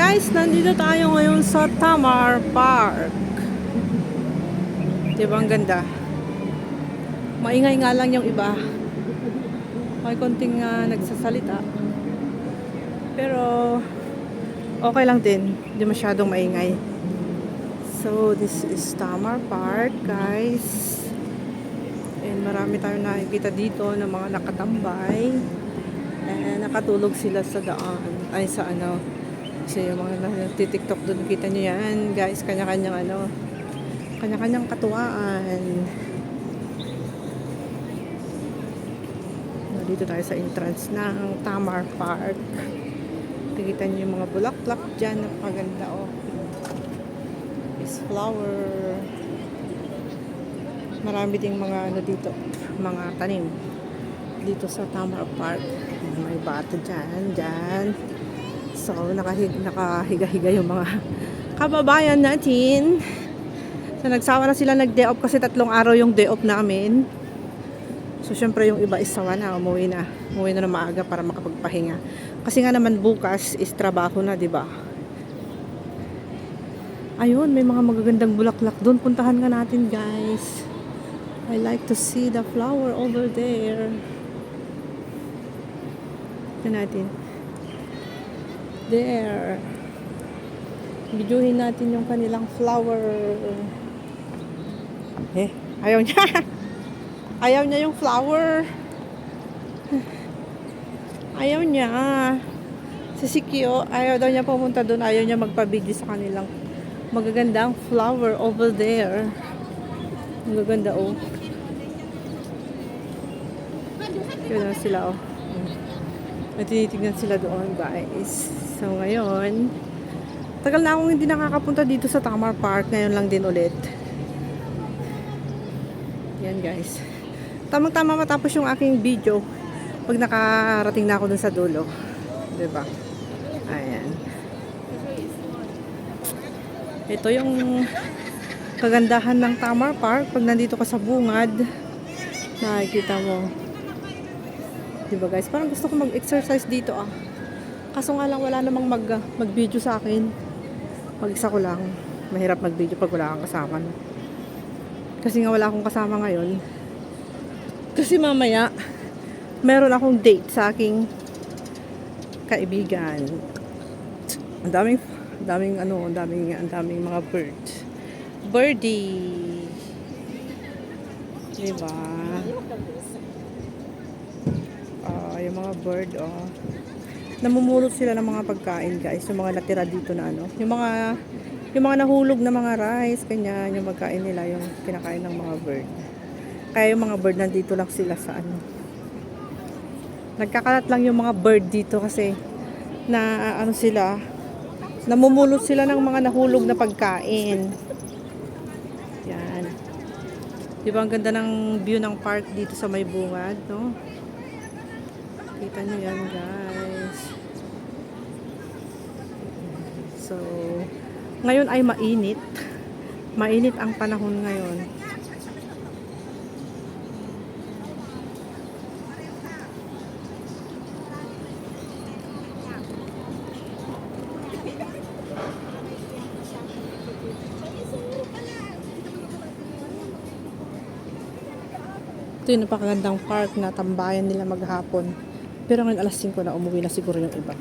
Guys, nandito tayo ngayon sa Tamar Park. Diba ang ganda? Maingay nga lang yung iba. May konting nagsasalita. Pero okay lang din. Hindi masyadong maingay. So, this is Tamar Park, guys. And marami tayong nakikita dito ng mga nakatambay. And nakatulog sila sa daan. Ay, sa ano. Kasi yung mga nagtitiktok doon, kita nyo yan, guys. Kanya-kanyang kanya-kanyang katuwaan. Dito tayo sa entrance ng Tamar Park. Nakikita nyo yung mga bulaklak dyan. Napakaganda, oh. Is flower. Marami ding mga dito, mga tanim dito sa Tamar Park. May bato dyan. So, nakahiga-higa yung mga kababayan natin. So, nagsawa na sila nag-day off kasi 3 araw yung day off namin. So, syempre yung iba is sawa na, umuwi na maaga para makapagpahinga. Kasi nga naman bukas is trabaho na, 'di ba? Ayun, may mga magagandang bulaklak doon. Puntahan nga natin, guys. I like to see the flower over there. Ito natin. There. Videohin natin yung kanilang flower. Ayaw niya. Ayaw niya yung flower. Ayaw niya. Si Sikyo, ayaw daw niya pumunta doon. Ayaw niya magpa-video sa kanilang magagandang flower over there. Magaganda, oh. Yun na sila, oh. May tinitignan sila doon, guys. So, ngayon, tagal na akong hindi nakakapunta dito sa Tamar Park. Ngayon lang din ulit. Yan, guys. Tamang-tama matapos yung aking video pag nakarating na ako dun sa dulo. Diba? Ayan. Ito yung kagandahan ng Tamar Park. Pag nandito ka sa bungad, nakikita mo. Diba, guys? Parang gusto ko mag-exercise dito, ah. Kaso nga lang wala namang mag-video sa akin. Mag-isa ko lang. Mahirap mag-video pag wala kang kasama. Kasi nga wala akong kasama ngayon. Kasi mamaya meron akong date sa aking kaibigan. Ang daming mga birds. Birdie. Diba? Yung mga bird, oh. Namumulot sila ng mga pagkain, guys. Yung mga natira dito na ano. Yung mga nahulog na mga rice, ganyan. Yung pagkain nila, yung kinakain ng mga bird. Kaya yung mga bird nandito lang sila sa ano. Nagkakalat lang yung mga bird dito kasi na ano sila, namumulot sila ng mga nahulog na pagkain. Yan. Di ba ang ganda ng view ng park dito sa may bungad, no? Kita nyo yan, guys. So, ngayon ay mainit. Mainit ang panahon ngayon. Ito yung napakagandang park na tambayan nila maghapon. Pero ngayon alas 5 na, umuwi na siguro yung iba.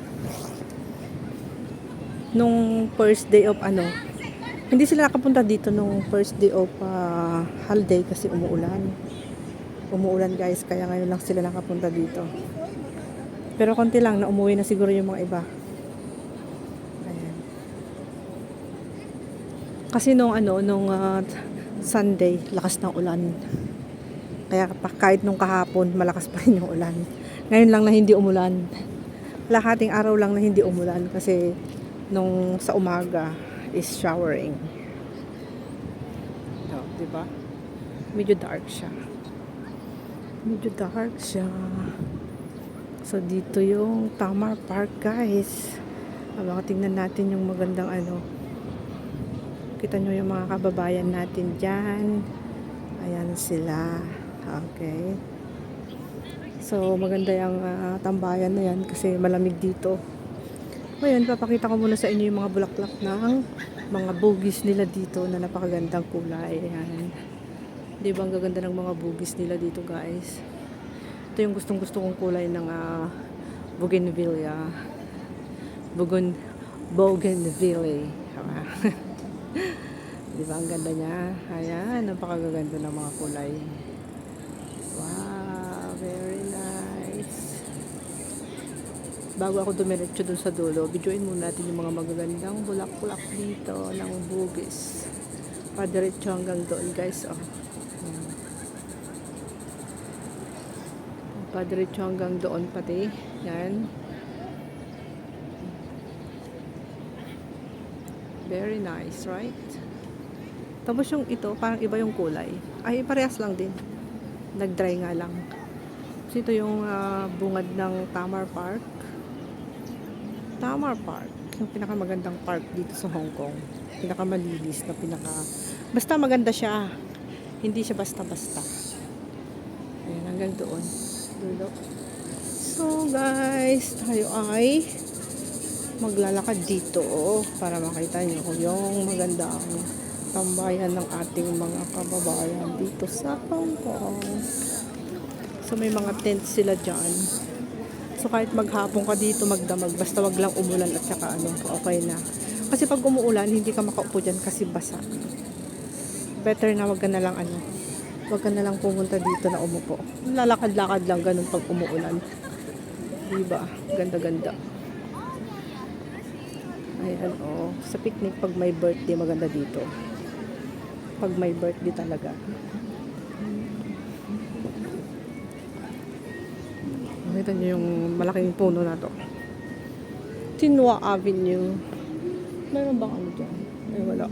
Nung first day of hindi sila nakapunta dito nung first day of holiday kasi umuulan. Umuulan, guys, kaya ngayon lang sila nakapunta dito. Pero konti lang na umuwi na siguro yung mga iba. Ayan. Kasi nung Sunday, lakas ng ulan. Kaya kahit nung kahapon, malakas pa rin yung ulan. Ngayon lang na hindi umulan. Lahating araw lang na hindi umulan kasi nung sa umaga is showering. Oh, diba? Medyo dark siya. So, dito yung Tamar Park, guys. Tingnan natin yung magandang Kita nyo yung mga kababayan natin dyan. Ayan sila. Okay. So, maganda yung tambayan na yan kasi malamig dito. Ngayon, papakita ko muna sa inyo yung mga bulaklak ng mga bugis nila dito na napakagandang kulay. Ayan. Di ba ang gaganda ng mga bugis nila dito, guys? Ito yung gustong-gusto kong kulay ng bougainvillea. Bougainvillea. Di ba ang ganda niya? Ayan, napakaganda ng mga kulay. Wow, very nice. Bago ako dumiretso dun sa dulo, videoin muna natin yung mga magagandang bulaklak dito ng bugis. Padiretso hanggang doon, guys. Oh. Ayan. Padiretso hanggang doon pati. Yan. Very nice, right? Tapos yung ito, parang iba yung kulay. Ay, parehas lang din. Nag-dry nga lang. So, ito yung bungad ng Tamar Park. Tamar Park. Yung pinakamagandang park dito sa Hong Kong. Pinakamalinis na basta maganda siya. Hindi siya basta-basta. Ayan, hanggang doon. Dulo. So, guys, tayo ay maglalakad dito para makita nyo yung magandang tambayan ng ating mga kababayan dito sa Hong Kong. So may mga tents sila dyan. So kahit maghapon ka dito magdamag, basta wag lang umulan at saka okay na. Kasi pag umuulan, hindi ka makaupo dyan kasi basa. Better na wag ka na lang wag ka na lang pumunta dito na umupo. Lalakad-lakad lang ganun pag umuulan. Diba? Ganda-ganda. Ayan, sa picnic pag may birthday, maganda dito. Pag may birthday talaga. Nakita nyo yung malaking puno na to. Tinwa Avenue. Mayroon bang dyan? Ay, wala.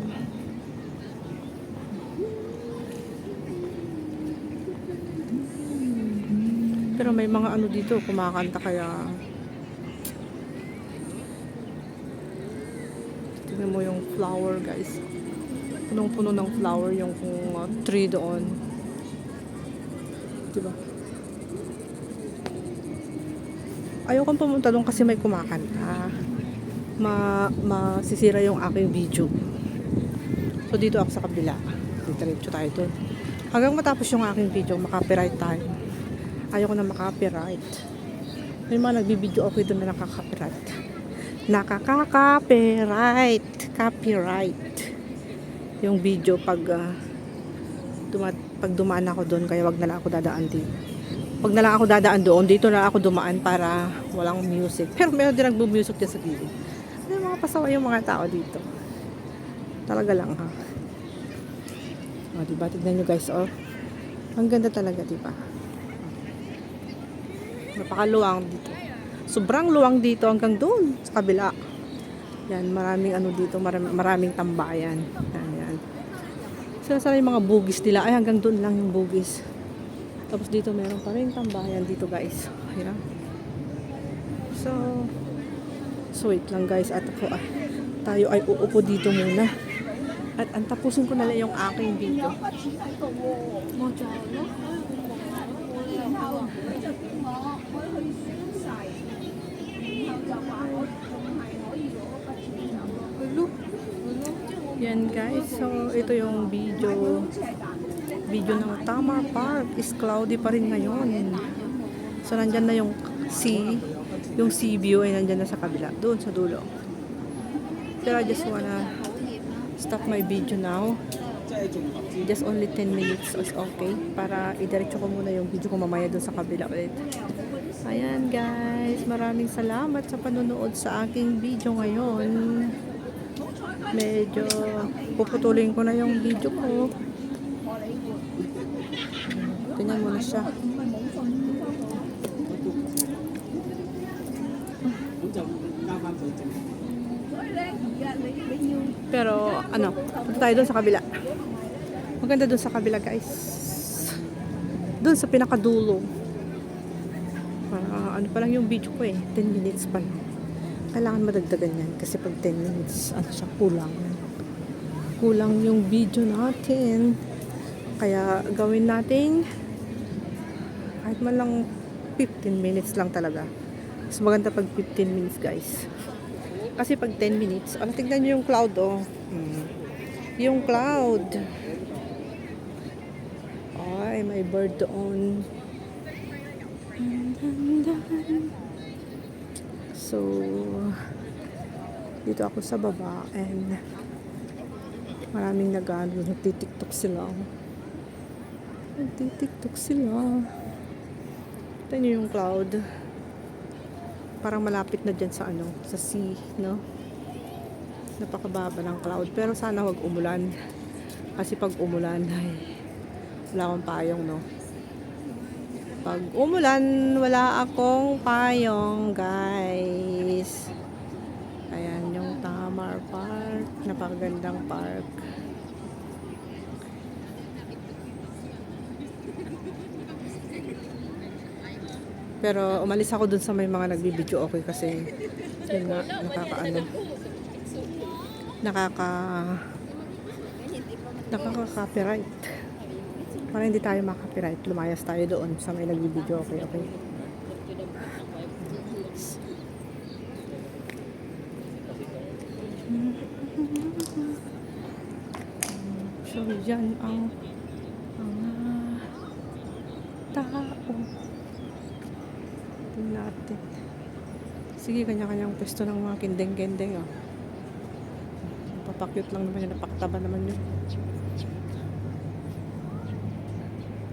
Pero may mga dito, kumakanta kaya tingnan mo yung flower, guys. Punong-puno ng flower yung tree doon. Diba? Ayokong pumunta doon kasi may kumakanta. Masisira yung aking video. So dito ako sa kabila. Diretso tayo doon. Hanggang matapos yung aking video, makapiright tayo. Ayoko na makapiright. May mga nagbibideo okay doon na nakakapiright. Copyright yung video pag dumaan ako doon, kaya wag na lang ako dadaan dito. Wag na lang ako dadaan doon, dito na ako dumaan para walang music. Pero meron din nagbu-music dyan sa gilid. May mga pasawa yung mga tao dito. Talaga lang, ha. Diba? Tignan nyo, guys, ang ganda talaga, diba? Napakaluwang dito. Sobrang luwang dito hanggang doon sa kabila. Yan, maraming dito, maraming tambayan. Yan. Sila yung mga bugis nila. Ay, hanggang doon lang yung bugis. Tapos dito meron pa rin tambayan dito, guys. Ayan. So wait lang, guys. At tayo ay uupo dito muna. At antapusin ko na lang yung aking video. Yan, guys, so ito yung video ng Tamar Park. Is cloudy pa rin ngayon. So nandyan na yung sea view ay nandyan na sa kabila, doon sa dulo. Pero I just wanna stop my video now. Just only 10 minutes is okay para idiretso ko muna yung video ko mamaya doon sa kabila ulit. Ayan, guys, maraming salamat sa panonood sa aking video ngayon. Medyo puputulin ko na yung video ko. Tingnan mo na siya. Pero punta tayo doon sa kabila. Maganda doon sa kabila, guys. Doon sa pinakadulo. Pa lang yung video ko 10 minutes pa lang. Kailangan madagdagan yan kasi pag 10 minutes siya, kulang yung video natin. Kaya gawin natin kahit man lang 15 minutes lang talaga. Mas maganda pag 15 minutes, guys. Kasi pag 10 minutes, tignan nyo yung cloud, oh. Yung cloud. Ay, may bird doon. So, dito ako sa baba and maraming nagtitiktok sila. Nagtitiktok sila. Tignan nyo yung cloud. Parang malapit na dyan sa sa sea, no? Napakababa ng cloud. Pero sana wag umulan. Kasi pag umulan, ay, wala akong payong, no? Pag umulan, wala akong payong, guys. Ayan yung Tamar Park. Napakagandang park. Pero umalis ako dun sa may mga nagbibideo, okay, kasi yun nga, nakaka-copyright. Para hindi tayo makaka-copyright, lumayas tayo doon sa may nagbibideo, okay, okay. So, yan ang tao. Tingnan natin. Sige, kanya-kanyang pwesto ng mga kindeng-kindeng, oh. Papakyut lang naman yun, napakataba naman yun.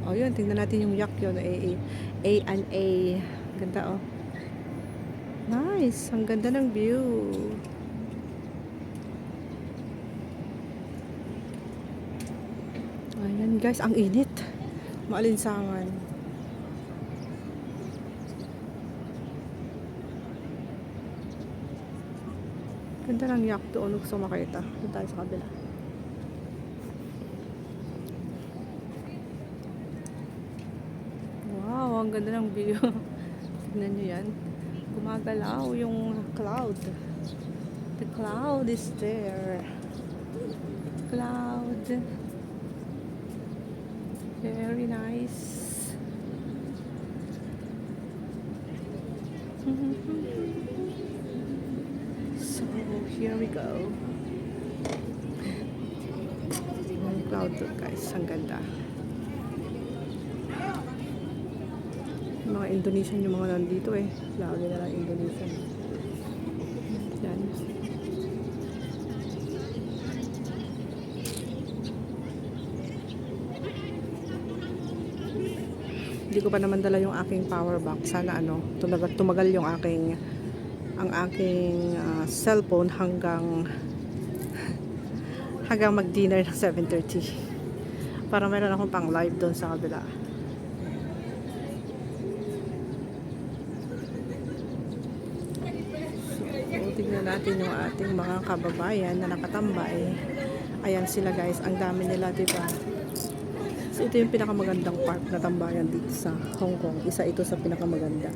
Oh, yun, tingnan natin yung yak yun, A&A. Ganda, oh. Nice, ang ganda ng view. Ayan, guys, ang init. Maalinsangan. Ganda ng yak doon. Gusto makita. Doon tayo sa kabila. Wow, ang ganda ng view. Tignan nyo yan. Gumagalaw yung cloud. The cloud is there. Cloud. Very nice. So, here we go. Yung cloud doon, guys. Ang ganda. Mga Indonesian yung mga nandito, eh. Lagi na lang Indonesian. Yan. Hindi ko pa naman dala yung aking power bank. Sana tumagal yung aking cellphone hanggang mag-dinner ng 7:30. Para meron akong pang live doon sa kabila. So, tignan natin yung ating mga kababayan na nakatambay. Ayan sila, guys. Ang dami nila, diba? So, ito yung pinakamagandang park na tambayan dito sa Hong Kong. Isa ito sa pinakamaganda.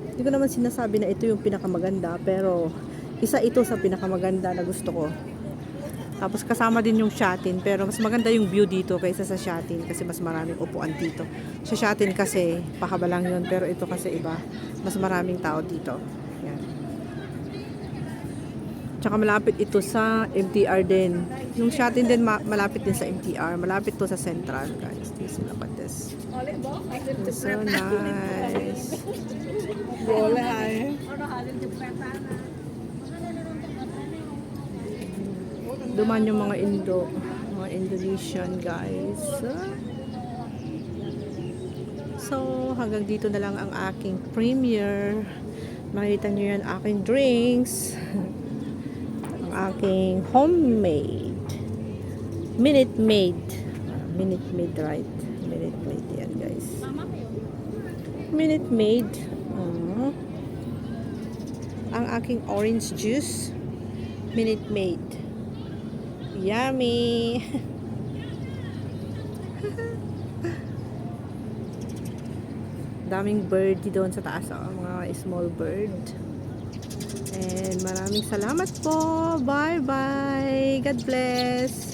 Hindi ko naman sinasabi na ito yung pinakamaganda, pero isa ito sa pinakamaganda na gusto ko. Tapos kasama din yung Shatin, pero mas maganda yung view dito kaysa sa Shatin kasi mas maraming upuan dito. Sa Shatin kasi, pakaba lang yun, pero ito kasi iba. Mas maraming tao dito. Yan. Tsaka malapit ito sa MTR din. Yung Shatin din malapit din sa MTR. Malapit to sa Central, guys. This is Lapates. So nice. Duman yung mga Indonesian, guys. So, hanggang dito na lang ang aking premiere. Makita nyo yan, aking drinks. Aking homemade Minute Maid, right? Minute Maid yan, guys. Minute Maid. Ang aking orange juice, Minute Maid. Yummy. Daming birdie doon sa taas, mga small bird. And maraming salamat po. Bye-bye. God bless.